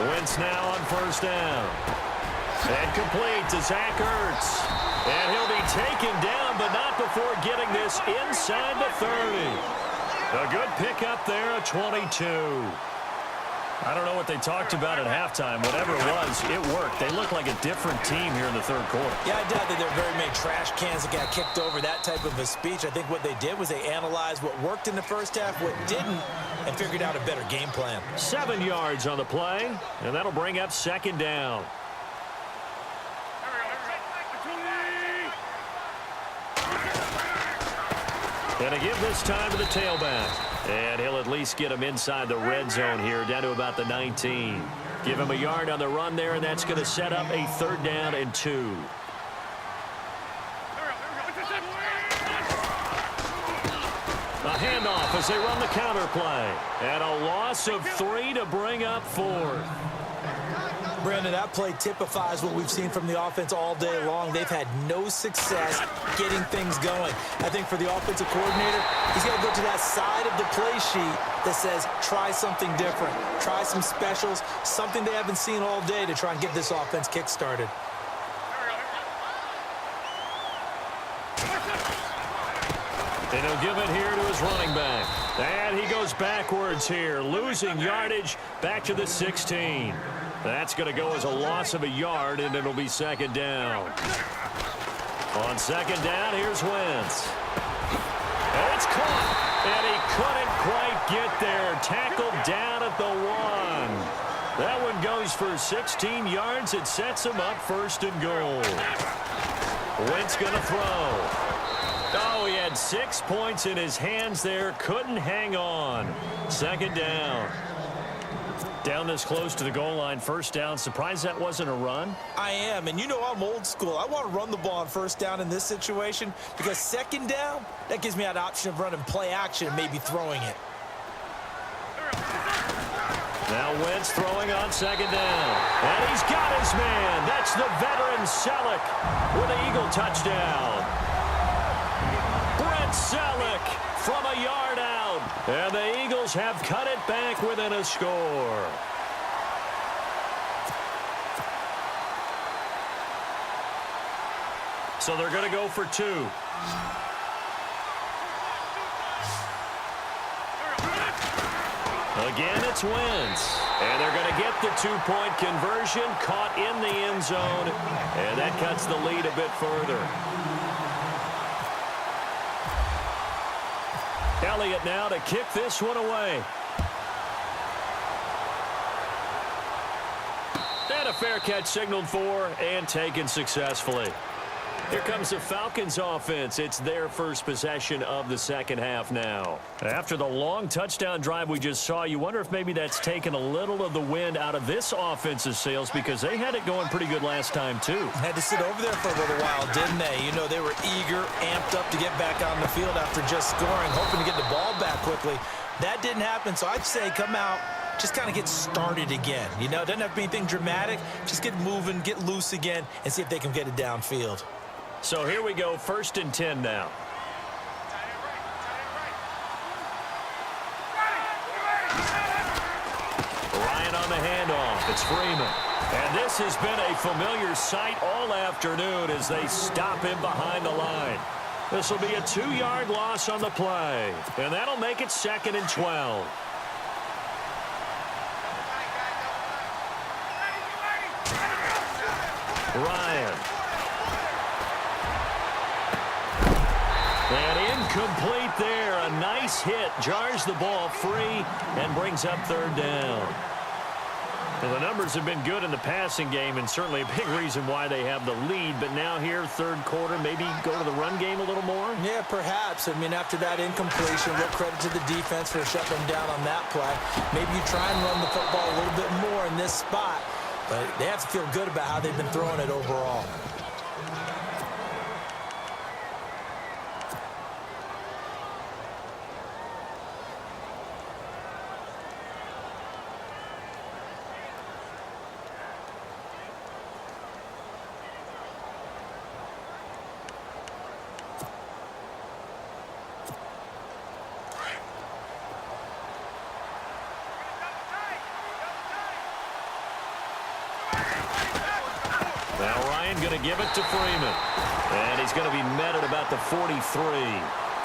Wentz now on first down. And complete to Zach Ertz. And he'll be taken down, but not before getting this inside the 30. A good pickup there, a 22. I don't know what they talked about at halftime. Whatever it was, it worked. They look like a different team here in the third quarter. Yeah, I doubt that there are very many trash cans that got kicked over, that type of a speech. I think what they did was they analyzed what worked in the first half, what didn't, and figured out a better game plan. 7 yards on the play, and that'll bring up second down. And a give this time to the tailback. And he'll at least get him inside the red zone here, down to about the 19. Give him a yard on the run there, and that's going to set up a 3rd down and 2. A handoff as they run the counter play. And a loss of 3 to bring up 4th. Brandon, that play typifies what we've seen from the offense all day long. They've had no success getting things going. I think for the offensive coordinator, he's got to go to that side of the play sheet that says, try something different. Try some specials, something they haven't seen all day to try and get this offense kick-started. And he'll give it here to his running back. And he goes backwards here, losing yardage back to the 16. That's going to go as a loss of a yard, and it'll be second down. On second down, here's Wentz. And it's caught, and he couldn't quite get there. Tackled down at the 1. That one goes for 16 yards. It sets him up 1st and goal. Wentz going to throw. Oh, he had 6 points in his hands there. Couldn't hang on. Second down. Down this close to the goal line, 1st down. Surprised that wasn't a run? I am, and you know I'm old school. I want to run the ball on 1st down in this situation because 2nd down, that gives me that option of running play action and maybe throwing it. Now Wentz throwing on 2nd down. And he's got his man. That's the veteran Selleck with an Eagle touchdown. Brent Selleck from a yard out. And the Eagles have cut it back within a score. So they're going to go for 2. Again, it's Wentz. And they're going to get the 2-point conversion, caught in the end zone. And that cuts the lead a bit further. Elliott now to kick this one away. And a fair catch signaled for and taken successfully. Here comes the Falcons offense. It's their first possession of the second half now. After the long touchdown drive we just saw, you wonder if maybe that's taken a little of the wind out of this offense's sails because they had it going pretty good last time too. Had to sit over there for a little while, didn't they? You know, they were eager, amped up to get back on the field after just scoring, hoping to get the ball back quickly. That didn't happen, so I'd say come out, just kind of get started again. You know, it doesn't have to be anything dramatic. Just get moving, get loose again, and see if they can get it downfield. So here we go, 1st and 10 now. Ryan on the handoff. It's Freeman. And this has been a familiar sight all afternoon as they stop him behind the line. This will be a 2-yard loss on the play. And that'll make it 2nd and 12. Ryan. And incomplete there. A nice hit. Jars the ball free and brings up 3rd down. Well, the numbers have been good in the passing game and certainly a big reason why they have the lead. But now here, 3rd quarter, maybe go to the run game a little more? Yeah, perhaps. I mean, after that incompletion, real credit to the defense for shutting them down on that play. Maybe you try and run the football a little bit more in this spot. But they have to feel good about how they've been throwing it overall. Now Ryan going to give it to Freeman. And he's going to be met at about the 43.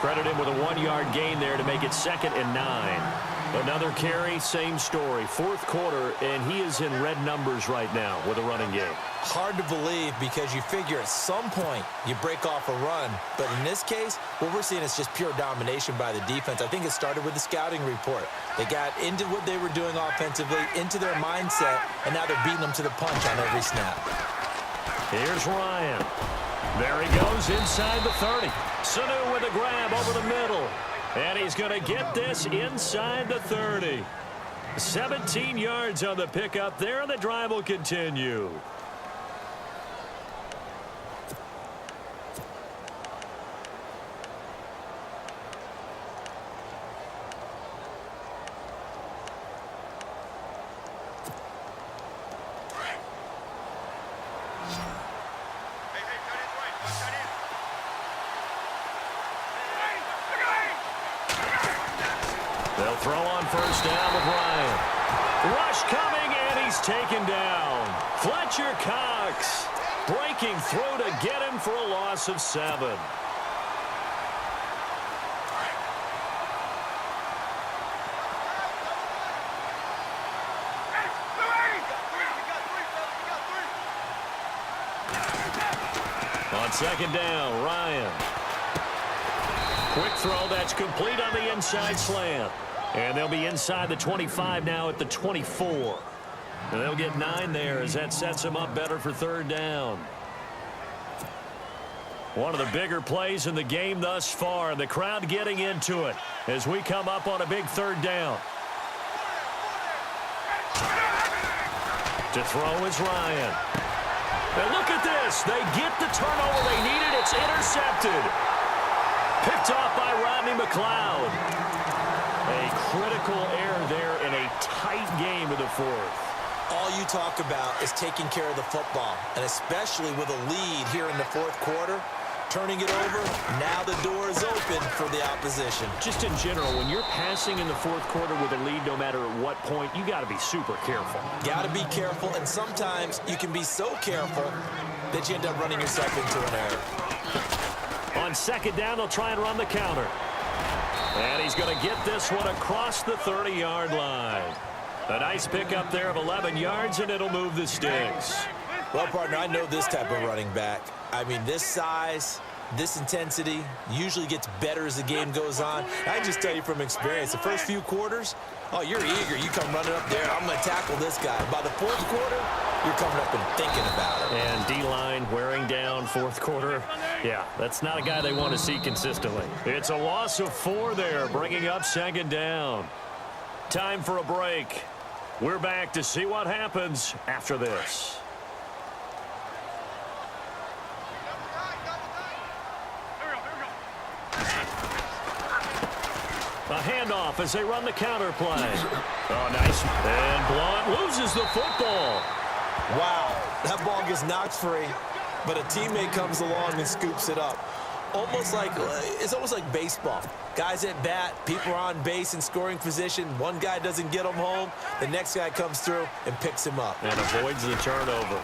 Credit him with a 1-yard gain there to make it 2nd and 9. Another carry, same story. 4th quarter, and he is in red numbers right now with a running game. Hard to believe because you figure at some point you break off a run. But in this case, what we're seeing is just pure domination by the defense. I think it started with the scouting report. They got into what they were doing offensively, into their mindset, and now they're beating them to the punch on every snap. Here's Ryan. There he goes inside the 30. Sanu with a grab over the middle. And he's going to get this inside the 30. 17 yards on the pickup there, and the drive will continue. They'll throw on 1st down with Ryan. Rush coming, and he's taken down. Fletcher Cox breaking through to get him for a loss of 7. On 2nd down, Ryan. Quick throw that's complete on the inside slant. And they'll be inside the 25 now at the 24. And they'll get 9 there as that sets them up better for 3rd down. One of the bigger plays in the game thus far, and the crowd getting into it as we come up on a big 3rd down. To throw is Ryan. And look at this. They get the turnover they needed. It's intercepted. Picked off by Rodney McLeod. A critical error there in a tight game of the 4th. All you talk about is taking care of the football, and especially with a lead here in the 4th quarter. Turning it over, now the door is open for the opposition. Just in general, when you're passing in the 4th quarter with a lead, no matter at what point, you got to be super careful. Got to be careful, and sometimes you can be so careful that you end up running yourself into an error. On 2nd down, they'll try and run the counter. And he's going to get this one across the 30-yard line. A nice pickup there of 11 yards, and it'll move the sticks. Well, partner, I know this type of running back. I mean, this size, this intensity usually gets better as the game goes on. I just tell you from experience, the first few quarters, oh, you're eager. You come running up there, I'm going to tackle this guy. By the 4th quarter, you're coming up and thinking about it. And D-line wearing down 4th quarter. Yeah, that's not a guy they want to see consistently. It's a loss of 4 there, bringing up 2nd down. Time for a break. We're back to see what happens after this. A handoff as they run the counter play. Oh, nice. And Blunt loses the football. Wow, that ball gets knocked free, but a teammate comes along and scoops it up. It's almost like baseball. Guys at bat, people are on base in scoring position. One guy doesn't get him home. The next guy comes through and picks him up. And avoids the turnover.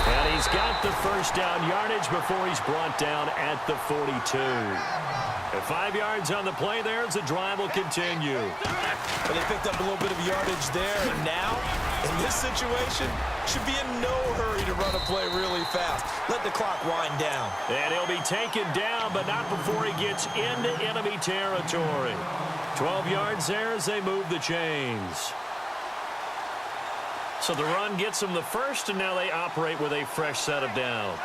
And he's got the 1st down yardage before he's brought down at the 42. And 5 yards on the play there as the drive will continue. But they picked up a little bit of yardage there, and now, in this situation, should be in no hurry to run a play really fast. Let the clock wind down. And he'll be taken down, but not before he gets into enemy territory. 12 yards there as they move the chains. So the run gets them the 1st, and now they operate with a fresh set of downs.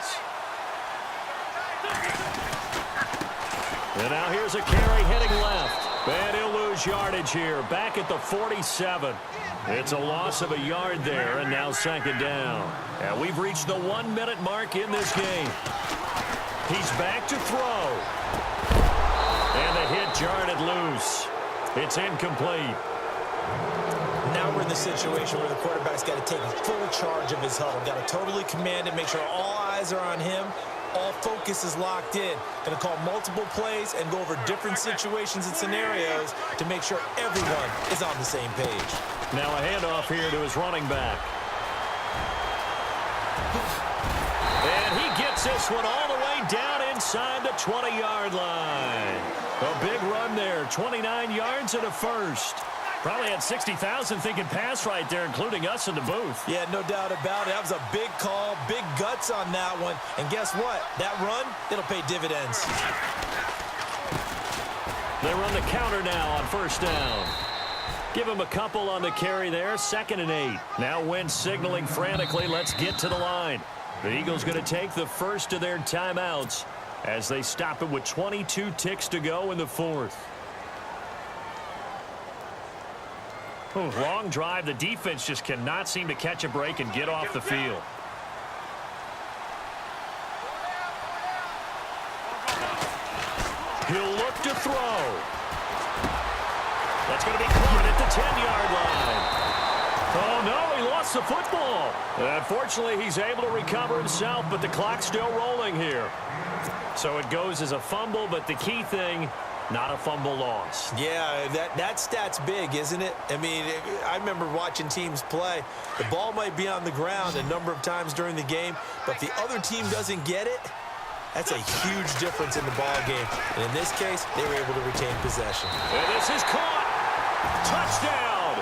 And now here's a carry heading left. And he'll lose yardage here, back at the 47. It's a loss of a yard there, and now 2nd down. And we've reached the 1-minute mark in this game. He's back to throw. And the hit jarred it loose. It's incomplete. Now we're in the situation where the quarterback's got to take full charge of his huddle. Got to totally command it, make sure all eyes are on him. All focus is locked in. Going to call multiple plays and go over different situations and scenarios to make sure everyone is on the same page. Now a handoff here to his running back. And he gets this one all the way down inside the 20-yard line. A big run there, 29 yards and a first. Probably had 60,000 thinking pass right there, including us in the booth. Yeah, no doubt about it. That was a big call, big guts on that one. And guess what? That run, it'll pay dividends. They run the counter now on first down. Give him a couple on the carry there, 2nd and 8. Now Wentz signaling frantically, let's get to the line. The Eagles going to take the first of their timeouts as they stop it with 22 ticks to go in the 4th. Long drive. The defense just cannot seem to catch a break and get off the field. He'll look to throw. That's going to be caught at the 10-yard line. Oh, no, he lost the football. Unfortunately, he's able to recover himself, but the clock's still rolling here. So it goes as a fumble, but the key thing, not a fumble loss. Yeah, that stat's big, isn't it? I mean, I remember watching teams play. The ball might be on the ground a number of times during the game, but if the other team doesn't get it, that's a huge difference in the ball game. And in this case, they were able to retain possession. And this is caught. Touchdown.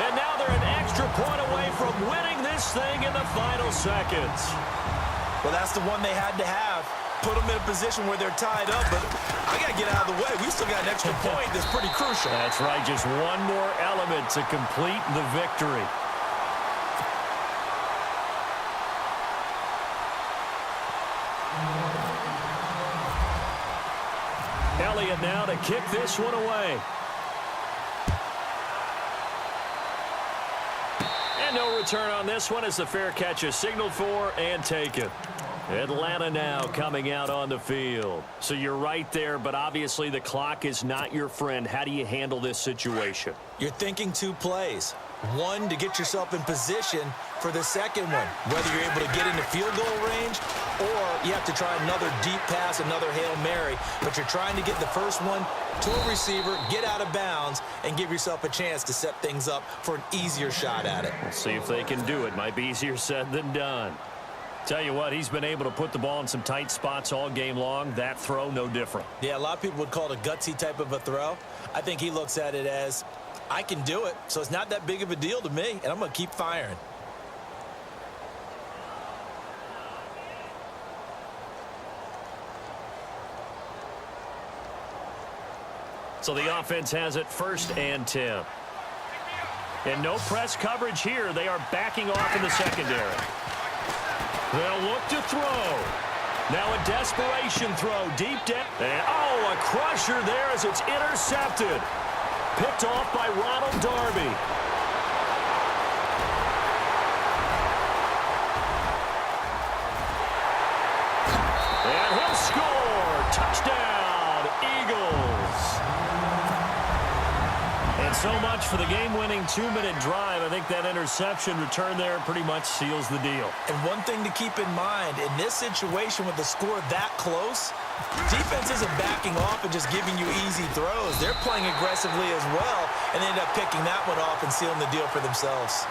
And now they're an extra point away from winning this thing in the final seconds. Well, that's the one they had to have. Put them in a position where they're tied up, but I got to get out of the way. We still got an extra point that's pretty crucial. That's right, just one more element to complete the victory. Elliott now to kick this one away. And no return on this one as the fair catch is signaled for and taken. Atlanta now coming out on the field. So you're right there, but obviously the clock is not your friend. How do you handle this situation? You're thinking 2 plays. One, to get yourself in position for the second one, whether you're able to get into field goal range or you have to try another deep pass, another Hail Mary, but you're trying to get the first one to a receiver, get out of bounds, and give yourself a chance to set things up for an easier shot at it. We'll see if they can do it. Might be easier said than done. Tell you what, he's been able to put the ball in some tight spots all game long. That throw, no different. Yeah, a lot of people would call it a gutsy type of a throw. I think he looks at it as, I can do it, so it's not that big of a deal to me, and I'm going to keep firing. So the offense has it 1st and 10. And no press coverage here. They are backing off in the secondary. They'll look to throw. Now a desperation throw deep down. And, oh, a crusher there as it's intercepted. Picked off by Ronald Darby. And he'll score. Touchdown, Eagles. And so much for the game-winning 2-minute drive. I think that interception return there pretty much seals the deal. And one thing to keep in mind, in this situation with the score that close, defense isn't backing off and just giving you easy throws. They're playing aggressively as well, and they end up picking that one off and sealing the deal for themselves.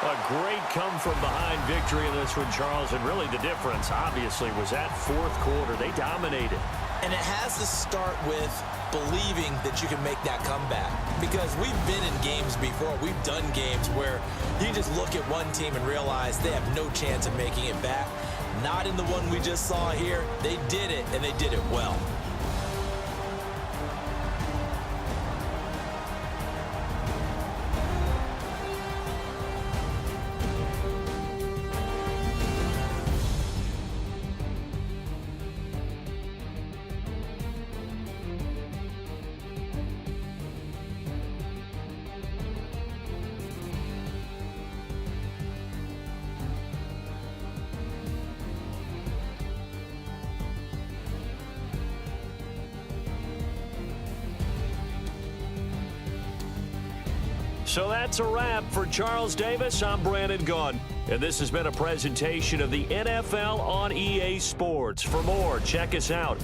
A great come-from-behind victory in this one, Charles. And really the difference, obviously, was that 4th quarter. They dominated. And it has to start with believing that you can make that comeback. Because we've been in games before. We've done games where you just look at one team and realize they have no chance of making it back. Not in the one we just saw here. They did it, and they did it well. So that's a wrap for Charles Davis. I'm Brandon Gaudin, and this has been a presentation of the NFL on EA Sports. For more, check us out